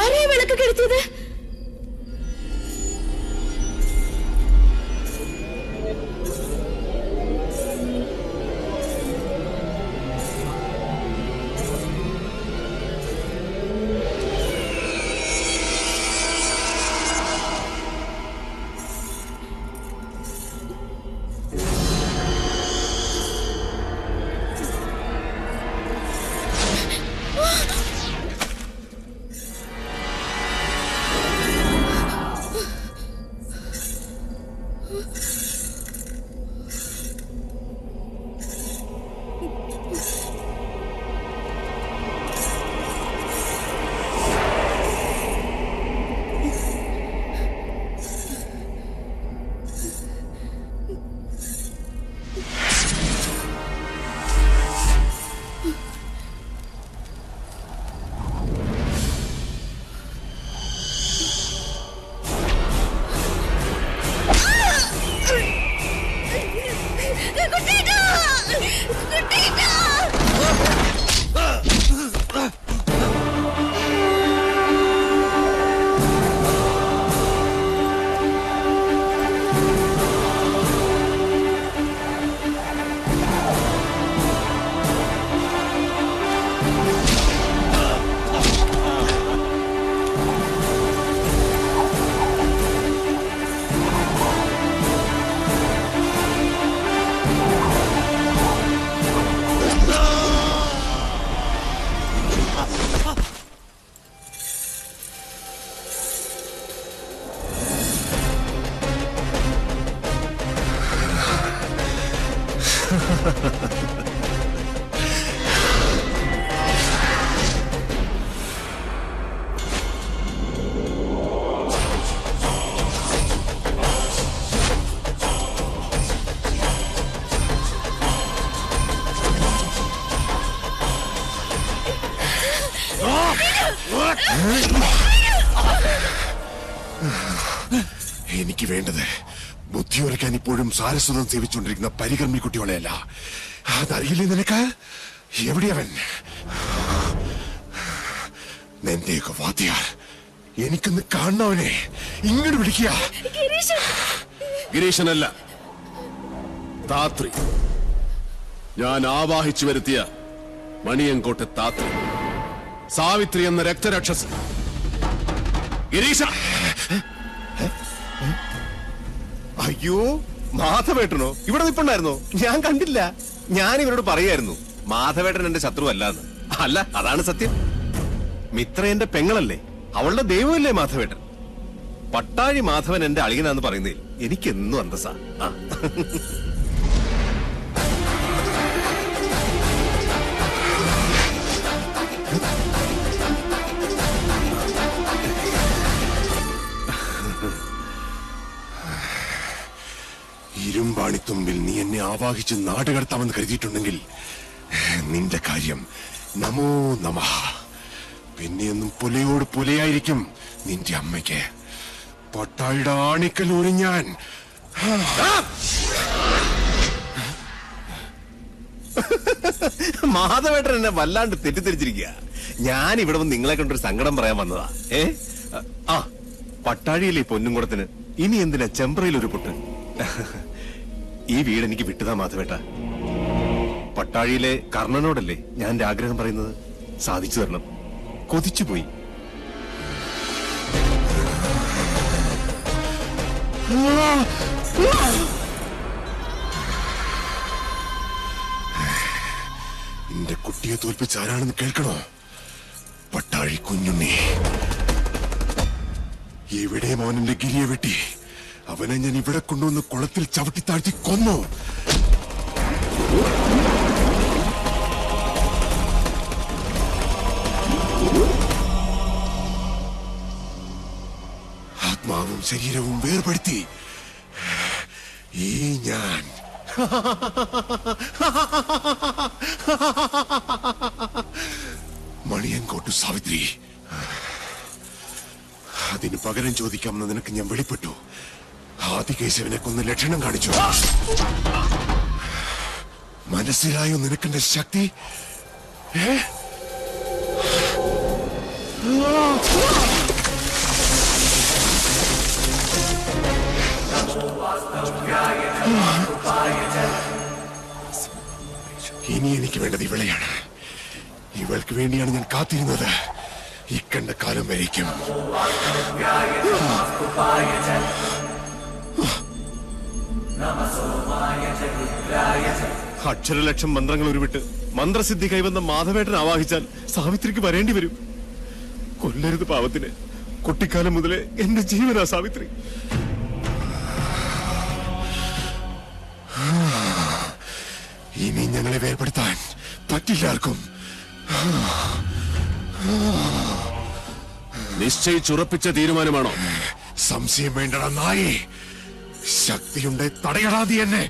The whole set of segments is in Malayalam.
ആരെയാ വിളക്ക് കെടുത്തിയത്? എനിക്ക് വേണ്ടത് ബുദ്ധിയുറക്കാൻ ഇപ്പോഴും സാരസ്വതം സേവിച്ചുകൊണ്ടിരിക്കുന്ന പരികർമ്മി കുട്ടികളെയല്ല. അതറിയില്ലേ നിനക്ക്? എവിടെയവൻ? നിന്റെയൊക്കെ വാദ്യാർ, എനിക്കൊന്ന് കാണണവനെ. ഇങ്ങോട്ട് വിളിക്കുക. ഗിരീശനല്ല, താത്രി. ഞാൻ ആവാഹിച്ചു വരുത്തിയ മണിയങ്കോട്ടെ താത്രി, സാവിത്രി എന്ന രക്തരാക്ഷസൻ. ഗിരീശ! അയ്യോ, മാധവേട്ടനോ? ഇവിടെ നിൽപ്പുണ്ടായിരുന്നോ? ഞാൻ കണ്ടില്ല. ഞാൻ ഇവരോട് പറയായിരുന്നു മാധവേട്ടൻ എന്റെ ശത്രു അല്ലാന്ന്. അല്ല, അതാണ് സത്യം. മിത്ര എന്റെ പെങ്ങളല്ലേ, അവളുടെ ദൈവമല്ലേ മാധവേട്ടൻ. പട്ടാഴി മാധവൻ എന്റെ അളിയനാന്ന് പറയുന്നതിൽ എനിക്കെന്നും അന്തസ്സാ. ഇരുമ്പാണിത്തുമ്പിൽ നീ എന്നെ ആവാഹിച്ച് നാടുകടത്താമെന്ന് കരുതിയിട്ടുണ്ടെങ്കിൽ നിന്റെ കാര്യം നമോ നമഃ. പിന്നെയൊന്നും പുലയോട് പുലയായിരിക്കും നിന്റെ അമ്മയ്ക്ക്. പട്ടാഴിയുടെ ആണിക്കലൂരി ഞാൻ. മാധവേട്ടൻ എന്നെ വല്ലാണ്ട് തെറ്റിദ്ധരിച്ചിരിക്കുക. ഞാൻ ഇവിടെ വന്ന് നിങ്ങളെ കൊണ്ടൊരു സങ്കടം പറയാൻ വന്നതാ. പട്ടാഴിയിലെ പൊന്നുംകുടത്തിന് ഇനി എന്തിനാ ചെമ്പ്രയിൽ ഒരു പൊട്ട്? ഈ വീട് എനിക്ക് വിട്ടുതാ മാധവേട്ട. പട്ടാഴിയിലെ കർണനോടല്ലേ ഞാൻ എന്റെ ആഗ്രഹം പറയുന്നത്. സാധിച്ചു തരണം. കൊതിച്ചുപോയി. എന്റെ കുട്ടിയെ തോൽപ്പിച്ച ആരാണെന്ന് കേൾക്കണോ? പട്ടാഴി കുഞ്ഞുണ്ണി. എവിടെ മോനെന്റെ ഗിരിയെ വെട്ടി? അവനെ ഞാൻ ഇവിടെ കൊണ്ടുവന്ന് കുളത്തിൽ ചവിട്ടി താഴ്ത്തി കൊന്നു. ആത്മാവും ശരീരവും വേർപെടുത്തി ഈ ഞാൻ മണിയങ്കോട്ടു സാവിത്രി. അതിന് പകരം ചോദിക്കാമെന്ന് നിനക്ക് ഞാൻ വെളിപ്പെട്ടു. ആദികേശവനെ കൊന്ന് ലക്ഷണം കാണിച്ചു. മനസ്സിലായോ നിനക്കെന്റെ ശക്തി? ഇവൾക്ക് വേണ്ടിയാണ് ഞാൻ കാത്തിരുന്നത് ഈ കണ്ട കാലം വരേക്കും. അക്ഷരലക്ഷം മന്ത്രങ്ങൾ ഉരുവിട്ട് മന്ത്രസിദ്ധി കൈവന്ന മാധവേട്ടൻ ആവാഹിച്ചാൽ സാവിത്രിക്ക് വരേണ്ടി വരും. കൊല്ലരുത് പാവത്തിന്. കുട്ടിക്കാലം മുതലേ എന്റെ ജീവനാ സാവിത്രി. ഇനി ഞങ്ങളെ വേർപെടുത്താൻ പറ്റില്ലാർക്കും. നിശ്ചയിച്ചുറപ്പിച്ച തീരുമാനമാണോ? സംശയം വേണ്ടടാ നായി. ശക്തിയുണ്ടെ തടയടാതി എന്നെ.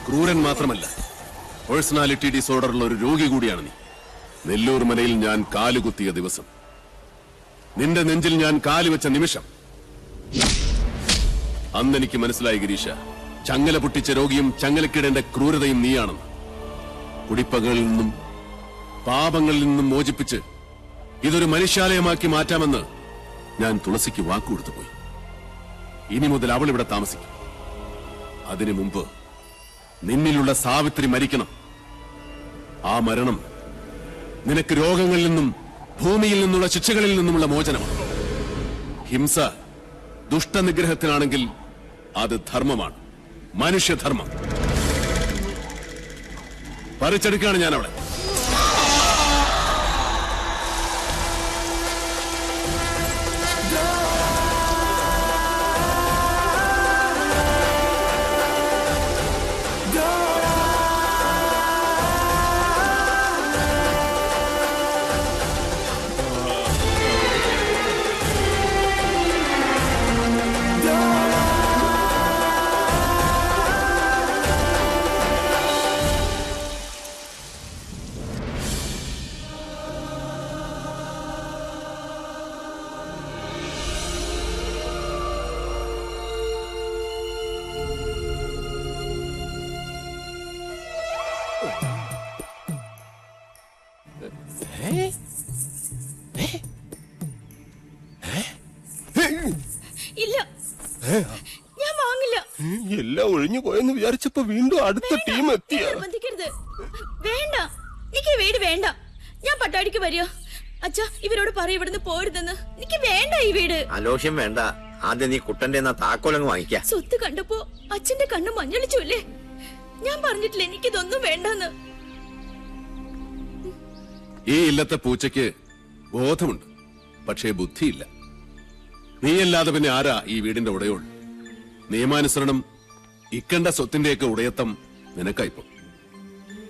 ക്രൂരൻ മാത്രമല്ല, പേഴ്സണാലിറ്റി ഡിസോർഡറുള്ള ഒരു രോഗി കൂടിയാണ് നീ. നെല്ലൂർ മനയിൽ ഞാൻ കാലുകുത്തിയ ദിവസം, നിന്റെ നെഞ്ചിൽ ഞാൻ കാലുവെച്ച നിമിഷം, അന്നെനിക്ക് മനസ്സിലായി ഗിരീഷ, ചങ്ങല പൊട്ടിച്ച രോഗിയും ചങ്ങലക്കിടേണ്ട ക്രൂരതയും നീയാണെന്ന്. കുടിപ്പകളിൽ നിന്നും പാപങ്ങളിൽ നിന്നും മോചിപ്പിച്ച് ഇതൊരു മനുഷ്യാലയമാക്കി മാറ്റാമെന്ന് ഞാൻ തുളസിക്ക് വാക്കുകൊടുത്തു പോയി. ഇനി മുതൽ അവൾ ഇവിടെ താമസിക്കും. അതിനു മുമ്പ് നിന്നിലുള്ള സാവിത്രി മരിക്കണം. ആ മരണം നിനക്ക് രോഗങ്ങളിൽ നിന്നും ഭൂമിയിൽ നിന്നുള്ള ശിക്ഷകളിൽ നിന്നുമുള്ള മോചനമാണ്. ഹിംസ ദുഷ്ടനിഗ്രഹത്തിനാണെങ്കിൽ അത് ധർമ്മമാണ്, മനുഷ്യധർമ്മം. പറിച്ചെടുക്കുകയാണ് ഞാൻ അവളെ. ഇല്ല, ഞാൻ വാങ്ങില്ല. എല്ലാം ഒഴിഞ്ഞു പോയെന്ന് വിചാരിച്ചപ്പോ വീണ്ടും അടുത്ത ടീം എത്തിയ. നിർബന്ധിക്കരുത്. വേണ്ട, എനിക്ക് വീട് വേണ്ട. ഞാൻ പട്ടാടിക്ക് വരിക. അച്ഛാ, ഇവരോട് പറയും ഇവിടുന്ന് പോരുതെന്ന്. എനിക്ക് വേണ്ട ഈ വീട്. അലോഷ്യം വേണ്ട. ആദ്യം നീ കുട്ടന്റെ താക്കോലങ്ങ് വാങ്ങിക്ക. സ്വത്ത് കണ്ടപ്പോ അച്ഛന്റെ കണ്ണ് മഞ്ഞളിച്ചല്ലേ? ഞാൻ പറഞ്ഞിട്ടില്ല എനിക്കിതൊന്നും വേണ്ടെന്ന്. ഈ ഇല്ലത്തെ പൂച്ചയ്ക്ക് ബോധമുണ്ട്, പക്ഷേ ബുദ്ധിയില്ല. നീയല്ലാതെ പിന്നെ ആരാ ഈ വീടിന്റെ ഉടയോൾ? നിയമാനുസരണം ഇക്കണ്ട സ്വത്തിന്റെയൊക്കെ ഉടയത്തം നിനക്കായിപ്പോ.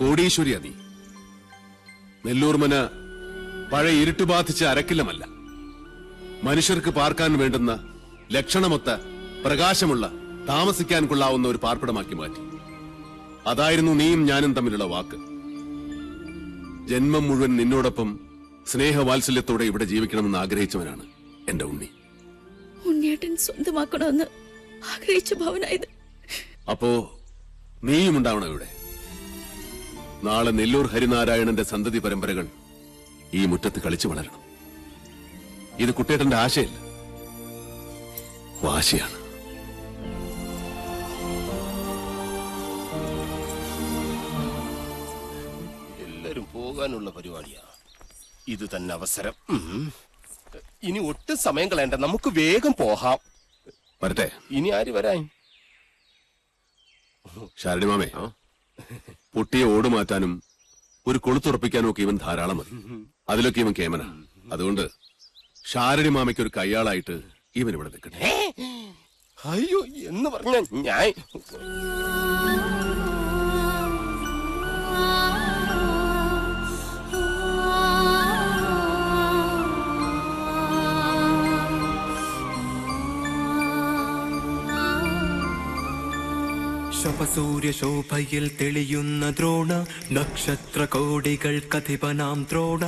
കോടീശ്വരിയാ നീ. നെല്ലൂർമന പഴയ ഇരുട്ട് ബാധിച്ച അരക്കില്ലമല്ല, മനുഷ്യർക്ക് പാർക്കാൻ വേണ്ടുന്ന ലക്ഷണമൊത്ത പ്രകാശമുള്ള താമസിക്കാൻ കൊള്ളാവുന്ന ഒരു പാർപ്പിടമാക്കി മാറ്റി. അതായിരുന്നു നീയും ഞാനും തമ്മിലുള്ള വാക്ക്. ജന്മം മുഴുവൻ നിന്നോടൊപ്പം സ്നേഹവാത്സല്യത്തോടെ ഇവിടെ ജീവിക്കണമെന്ന് ആഗ്രഹിച്ചവനാണ് എന്റെ ഉണ്ണി. ഉണ്ണിയേട്ടൻ സ്വന്തമാക്കണമെന്ന് ആഗ്രഹിച്ച ഭവനായത്. അപ്പോ നീയും ഉണ്ടാവണം ഇവിടെ. നാളെ നെല്ലൂർ ഹരിനാരായണന്റെ സന്തതി പരമ്പരകൾ ഈ മുറ്റത്ത് കളിച്ചു വളരണം. ഇത് കുട്ടേട്ടന്റെ ആശയല്ല, വാശിയാണ്. എല്ലാരും പോകാനുള്ള പരിപാടിയാ. ഇത് തന്നെ അവസരം. ഇനി ഒട്ടും സമയം കളയണ്ട, നമുക്ക് വേഗം പോകാം. വരട്ടെ. ഇനി ആര് വരാൻ? ശാരണി മാമേ, പൊട്ടിയെ ഓടുമാറ്റാനും ഒരു കൊളുത്തുറപ്പിക്കാനും ഒക്കെ ഇവൻ ധാരാളം മതി. അതിലൊക്കെ ഇവൻ കേമന. അതുകൊണ്ട് ശാരണി മാമയ്ക്ക് ഒരു കയ്യാളായിട്ട് ഇവൻ ഇവിടെ നിൽക്കട്ടെ. അയ്യോ എന്ന് പറഞ്ഞ ഞാൻ ശോഭയിൽ തെളിയുന്ന ദ്രോണ നക്ഷത്ര കോടികൾക്കധിപനാം ദ്രോണ